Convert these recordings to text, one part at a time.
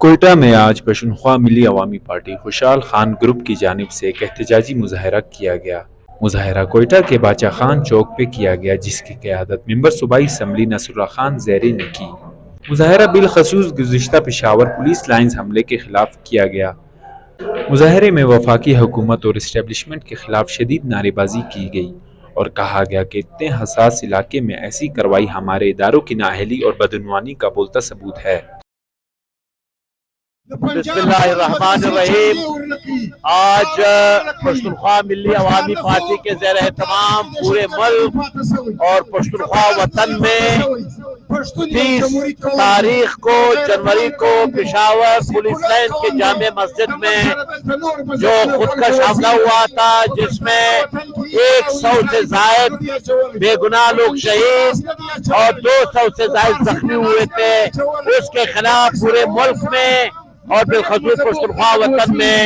کوئٹہ میں آج پشتونخوا ملی عوامی پارٹی خوشحال خان گروپ کی جانب سے ایک احتجاجی مظاہرہ کیا گیا۔ مظاہرہ کوئٹہ کے باچا خان چوک پہ کیا گیا، جس کی قیادت ممبر صوبائی اسمبلی نصر اللہ خان زیریں نے کی۔ مظاہرہ بالخصوص گزشتہ پشاور پولیس لائنز حملے کے خلاف کیا گیا۔ مظاہرے میں وفاقی حکومت اور اسٹیبلشمنٹ کے خلاف شدید نعرے بازی کی گئی اور کہا گیا کہ اتنے حساس علاقے میں ایسی کارروائی ہمارے اداروں کی نااہلی اور بدعنوانی کا بولتا ثبوت ہے۔ بسم اللہ الرحمن الرحیم۔ آج پشتونخوا ملی عوامی پارٹی کے زیر اہتمام پورے ملک اور پشتونخوا وطن میں 30 تاریخ کو جنوری کو پشاور پولیس لائن کے جامع مسجد میں جو خودکش حملہ ہوا تھا، جس میں 100 سے زائد بے گناہ لوگ شہید اور 200 سے زائد زخمی ہوئے تھے، اس کے خلاف پورے ملک میں اور بالخصوص پشتونخوا وطن میں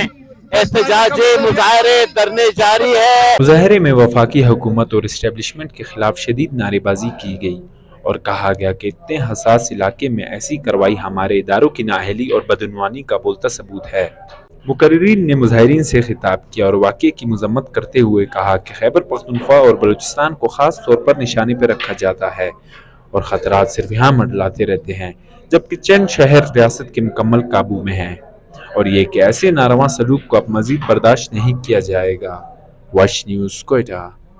احتجاجی مظاہرے دھرنے جاری ہے۔ مظاہرے میں وفاقی حکومت اور اسٹیبلشمنٹ کے خلاف شدید نعرے بازی کی گئی اور کہا گیا کہ اتنے حساس علاقے میں ایسی کارروائی ہمارے اداروں کی نااہلی اور بدعنوانی کا بولتا ثبوت ہے۔ مقررین نے مظاہرین سے خطاب کیا اور واقعے کی مذمت کرتے ہوئے کہا کہ خیبر پختونخوا اور بلوچستان کو خاص طور پر نشانے پہ رکھا جاتا ہے اور خطرات صرف یہاں منڈلاتے رہتے ہیں، جبکہ چند شہر ریاست کے مکمل قابو میں ہیں، اور یہ کہ ایسے ناروا سلوک کو اب مزید برداشت نہیں کیا جائے گا۔ Wash news Quetta.